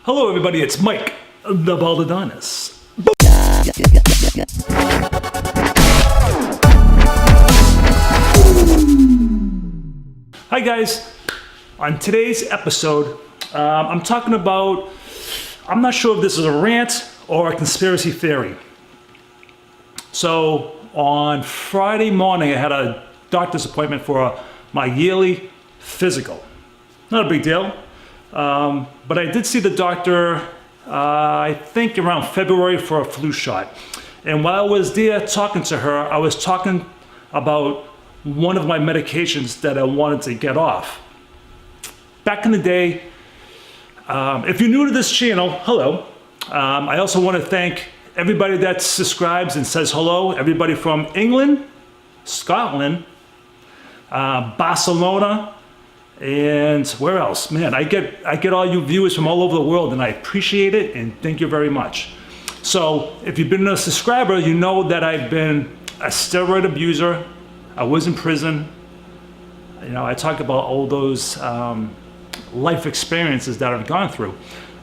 Hello everybody, it's Mike, the Baldadonis. Hi guys, on today's episode, I'm talking about, I'm not sure if this is a rant or a conspiracy theory. So on Friday morning, I had a doctor's appointment for my yearly physical. Not a big deal. But I did see the doctor, I think around February for a flu shot. And while I was there talking to her, I was talking about one of my medications that I wanted to get off. Back in the day, if you're new to this channel, hello. I also want to thank everybody that subscribes and says hello. Everybody from England, Scotland, Barcelona, and where else? Man, I get all you viewers from all over the world, and I appreciate it, and thank you very much. So if you've been a subscriber, you know that I've been a steroid abuser. I was in prison. You know, I talk about all those life experiences that I've gone through.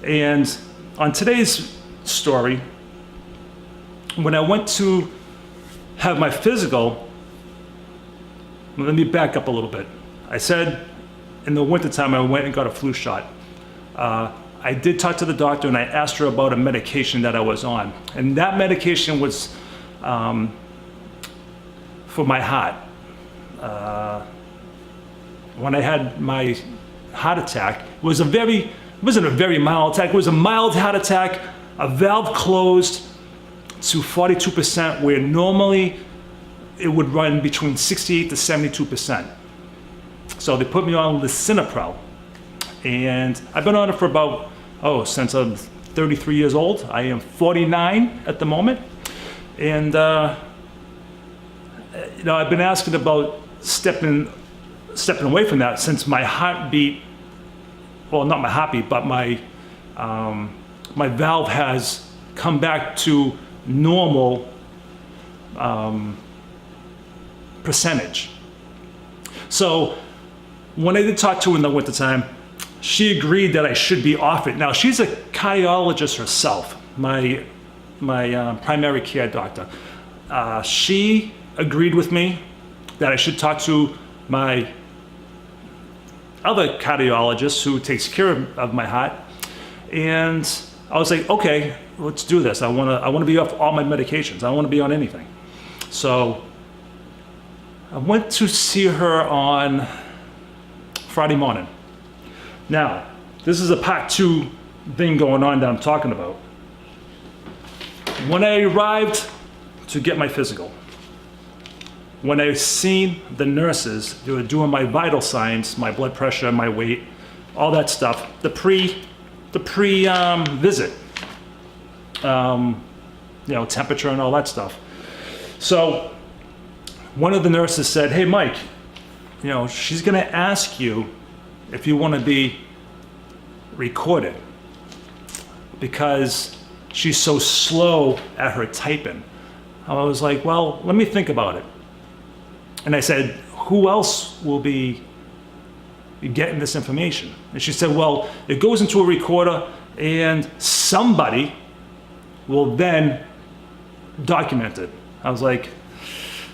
And on today's story, when I went to have my physical, let me back up a little bit. I said, in the wintertime, I went and got a flu shot. I did talk to the doctor and I asked her about a medication that I was on. And that medication was for my heart. When I had my heart attack, it wasn't a very mild attack, it was a mild heart attack, a valve closed to 42%, where normally it would run between 68 to 72%. So they put me on lisinopril, and I've been on it for about, since I'm 33 years old. I am 49 at the moment. And, I've been asking about stepping away from that since my heartbeat, well, not my heartbeat, but my valve has come back to normal percentage. So when I did talk to her in the wintertime, she agreed that I should be off it. Now, she's a cardiologist herself, my primary care doctor. She agreed with me that I should talk to my other cardiologist who takes care of my heart. And I was like, okay, let's do this. I want to be off all my medications. I don't want to be on anything. So I went to see her on Friday morning. Now, this is a part 2 thing going on that I'm talking about. When I arrived to get my physical, when I seen the nurses, they were doing my vital signs, my blood pressure, my weight, all that stuff, the pre visit, temperature and all that stuff. So one of the nurses said, "Hey, Mike, she's going to ask you if you want to be recorded because she's so slow at her typing." I was like, well, let me think about it. And I said, who else will be getting this information? And she said, well, it goes into a recorder and somebody will then document it. I was like,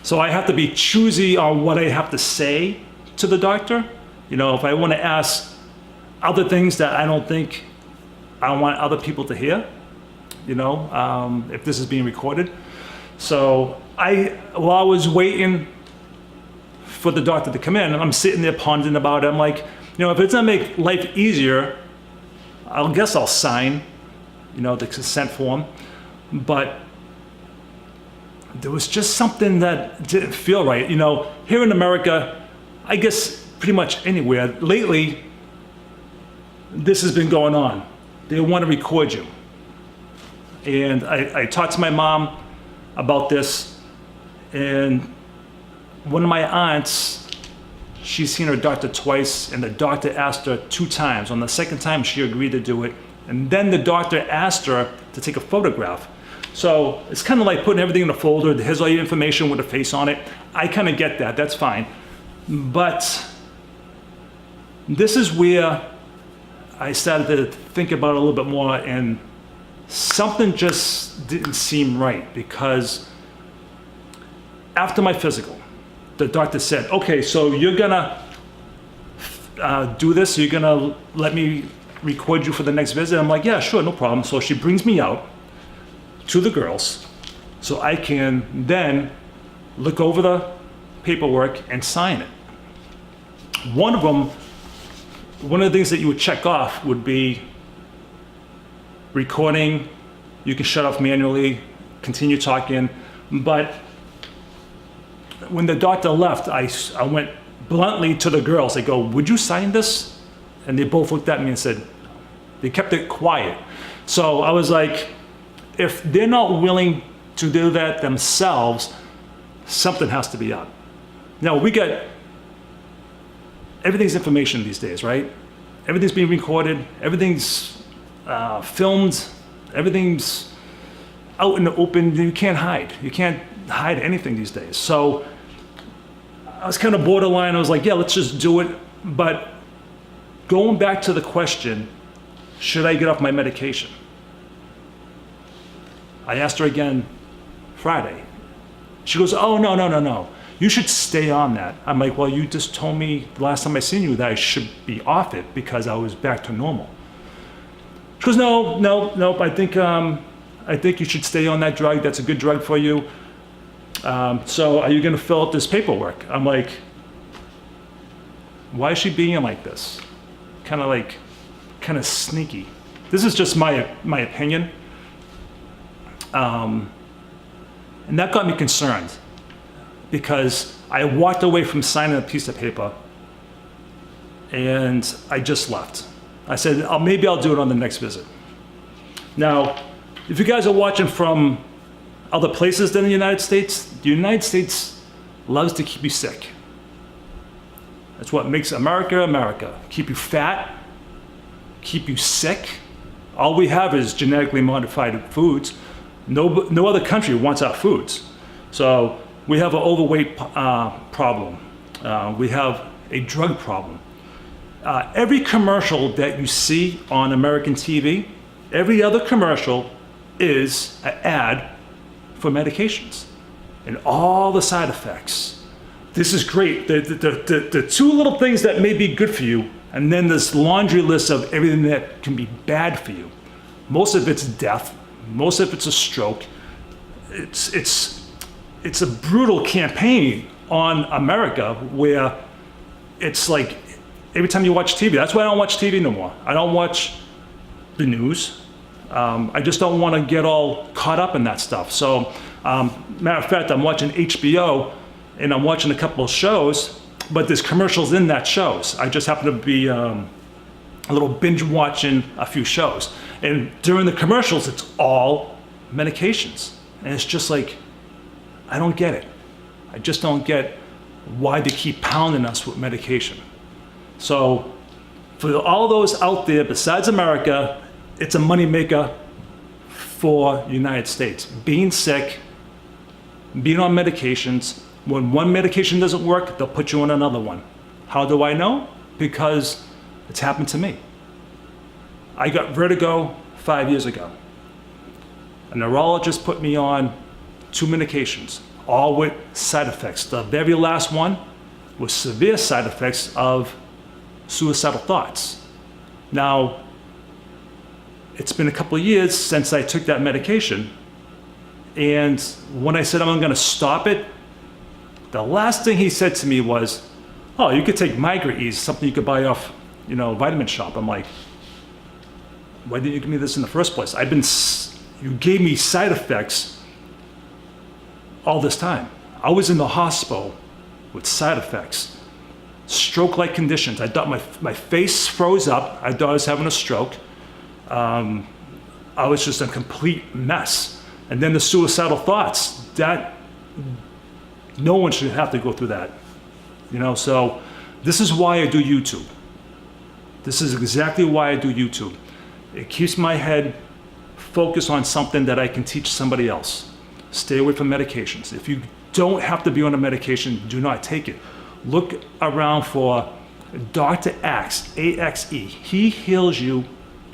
so I have to be choosy on what I have to say to the doctor. If I want to ask other things that I don't think I want other people to hear, if this is being recorded. So while I was waiting for the doctor to come in, I'm sitting there pondering about it. I'm like, if it's gonna make life easier, I guess I'll sign, the consent form. But there was just something that didn't feel right. Here in America, I guess pretty much anywhere, lately, this has been going on. They want to record you. And I talked to my mom about this, and one of my aunts, she's seen her doctor twice, and the doctor asked her 2 times. On the second time, she agreed to do it. And then the doctor asked her to take a photograph. So it's kind of like putting everything in a folder. Here's all your information with a face on it. I kind of get that, that's fine. But this is where I started to think about it a little bit more, and something just didn't seem right, because after my physical, the doctor said, okay, so you're gonna do this, you're gonna let me record you for the next visit. I'm like, yeah, sure, no problem. So she brings me out to the girls so I can then look over the paperwork and sign it. One of the things that you would check off would be recording. You can shut off manually, continue talking. But when the doctor left, I went bluntly to the girls. I go, would you sign this? And they both looked at me and said, they kept it quiet. So I was like, if they're not willing to do that themselves, something has to be up. Now, everything's information these days, right? Everything's being recorded, everything's filmed, everything's out in the open. You can't hide. You can't hide anything these days. So I was kind of borderline. I was like, yeah, let's just do it. But going back to the question, should I get off my medication? I asked her again Friday. She goes, oh, no. You should stay on that. I'm like, well, you just told me the last time I seen you that I should be off it because I was back to normal. She goes, nope. I think you should stay on that drug. That's a good drug for you. So are you going to fill out this paperwork? I'm like, why is she being like this? Kind of sneaky. This is just my opinion. And that got me concerned, because I walked away from signing a piece of paper and I just left. I said, maybe I'll do it on the next visit. Now, if you guys are watching from other places than the United States loves to keep you sick. That's what makes America, America. Keep you fat, keep you sick. All we have is genetically modified foods. No other country wants our foods. So we have an overweight problem. We have a drug problem. Every commercial that you see on American TV, every other commercial is an ad for medications and all the side effects. This is great. The two little things that may be good for you, and then this laundry list of everything that can be bad for you. Most of it's death. Most of it's a stroke. It's a brutal campaign on America, where it's like every time you watch TV. That's why I don't watch TV no more. I don't watch the news. I just don't want to get all caught up in that stuff. So, matter of fact, I'm watching HBO and I'm watching a couple of shows, but there's commercials in that shows. I just happen to be a little binge watching a few shows. And during the commercials, it's all medications. And it's just like, I don't get it. I just don't get why they keep pounding us with medication. So for all those out there besides America, it's a moneymaker for the United States. Being sick, being on medications. When one medication doesn't work, they'll put you on another one. How do I know? Because it's happened to me. I got vertigo 5 years ago. A neurologist put me on 2 medications, all with side effects. The very last one was severe side effects of suicidal thoughts. Now, it's been a couple of years since I took that medication, and when I said I'm going to stop it, the last thing he said to me was, oh, you could take Migraine, something you could buy off, Vitamin Shop. I'm like, why didn't you give me this in the first place? You gave me side effects all this time. I was in the hospital with side effects, stroke-like conditions. I thought my face froze up. I thought I was having a stroke. I was just a complete mess. And then the suicidal thoughts, that no one should have to go through that. So this is why I do YouTube. This is exactly why I do YouTube. It keeps my head focused on something that I can teach somebody else. Stay away from medications. If you don't have to be on a medication, do not take it. Look around for Dr. Axe, A-X-E, he heals you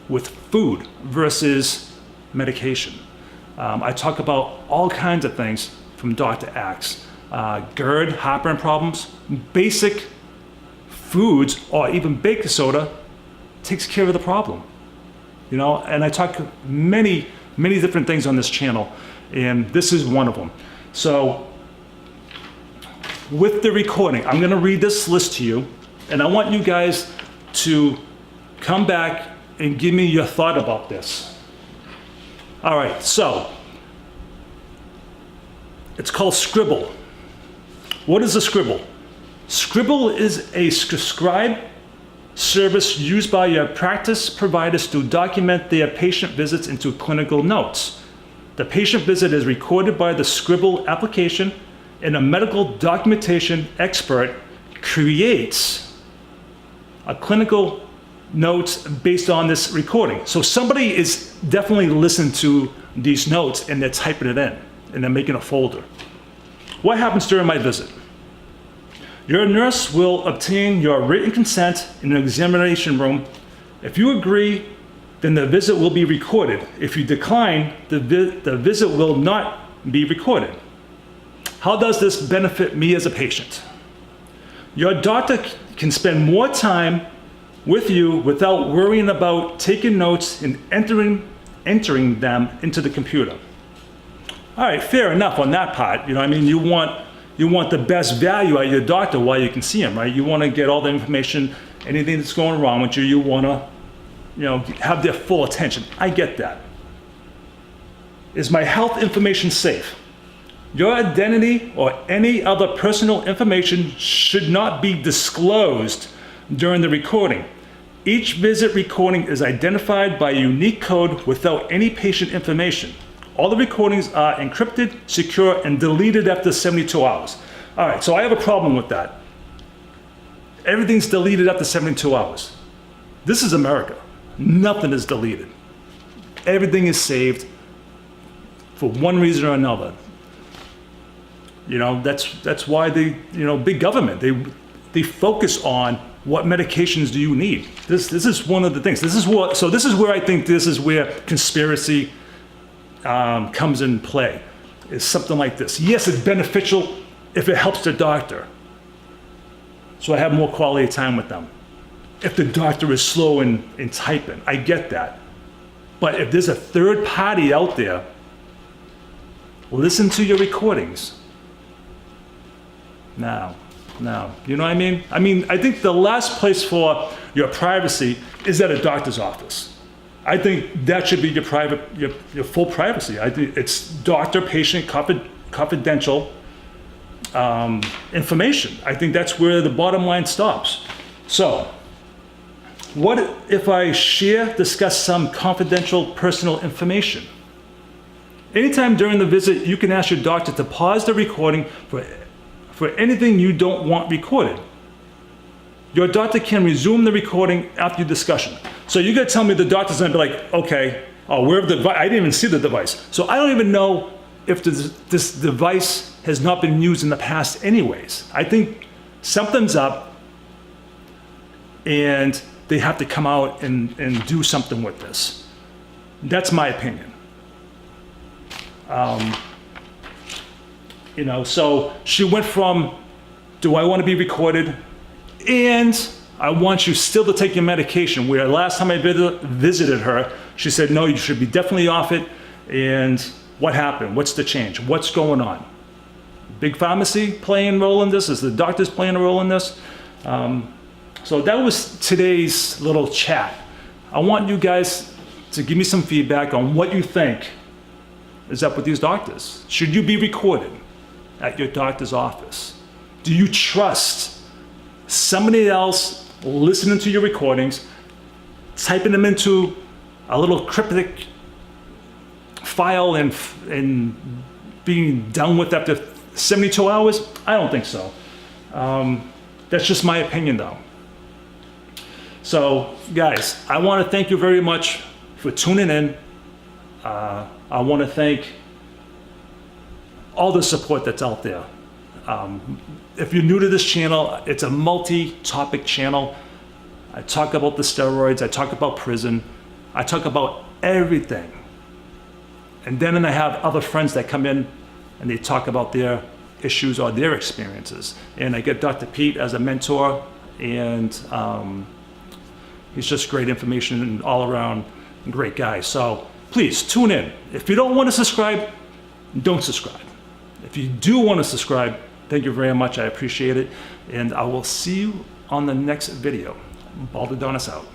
with food versus medication. I talk about all kinds of things from Dr. Axe. GERD, heartburn problems, basic foods or even baking soda takes care of the problem. You know, and I talk many different things on this channel, and this is one of them. So with the recording, I'm going to read this list to you, and I want you guys to come back and give me your thought about this. All right, so it's called Scribble. What is a Scribble? Scribble is a scribe service used by your practice providers to document their patient visits into clinical notes. The patient visit is recorded by the Scribble application, and a medical documentation expert creates a clinical notes based on this recording. So somebody is definitely listening to these notes and they're typing it in and they're making a folder. What happens during my visit? Your nurse will obtain your written consent in an examination room. If you agree, then the visit will be recorded. If you decline, the visit will not be recorded. How does this benefit me as a patient? Your doctor can spend more time with you without worrying about taking notes and entering them into the computer. All right, fair enough on that part. You know, I mean, you want the best value out of your doctor while you can see him, right? You want to get all the information, anything that's going wrong with you, you want to, you know, have their full attention. I get that. Is my health information safe? Your identity or any other personal information should not be disclosed during the recording. Each visit recording is identified by a unique code without any patient information. All the recordings are encrypted, secure, and deleted after 72 hours. All right, so I have a problem with that. Everything's deleted after 72 hours. This is America. Nothing is deleted. Everything is saved for one reason or another. You know, that's why big government, they focus on what medications do you need. This is one of the things. This is where I think this is where conspiracy comes in play, is something like this. Yes, it's beneficial if it helps the doctor, so I have more quality time with them. If the doctor is slow in typing, I get that. But if there's a third party out there, listen to your recordings. No, you know what I mean? I think the last place for your privacy is at a doctor's office. I think that should be your full privacy. I think it's doctor-patient confidential information. I think that's where the bottom line stops. So, what if I discuss some confidential personal information? Anytime during the visit, you can ask your doctor to pause the recording for anything you don't want recorded. Your doctor can resume the recording after your discussion. So you're gonna tell me the doctor's gonna be like, okay, where the device? I didn't even see the device. So I don't even know if this device has not been used in the past anyways. I think something's up and they have to come out and do something with this. That's my opinion. So she went from, do I want to be recorded? And I want you still to take your medication, where last time I visited her, she said, no, you should be definitely off it. And what happened? What's the change? What's going on? Big pharmacy playing a role in this? Is the doctors playing a role in this? So that was today's little chat. I want you guys to give me some feedback on what you think is up with these doctors. Should you be recorded at your doctor's office? Do you trust somebody else listening to your recordings, typing them into a little cryptic file and being done with after 72 hours? I don't think so. That's just my opinion though. So guys, I want to thank you very much for tuning in. I want to thank all the support that's out there. If you're new to this channel, it's a multi-topic channel. I talk about the steroids, I talk about prison, I talk about everything. And then I have other friends that come in and they talk about their issues or their experiences. And I get Dr. Pete as a mentor, and he's just great information and all around great guy. So please tune in. If you don't want to subscribe, don't subscribe. If you do want to subscribe, thank you very much. I appreciate it. And I will see you on the next video. Baldadonis out.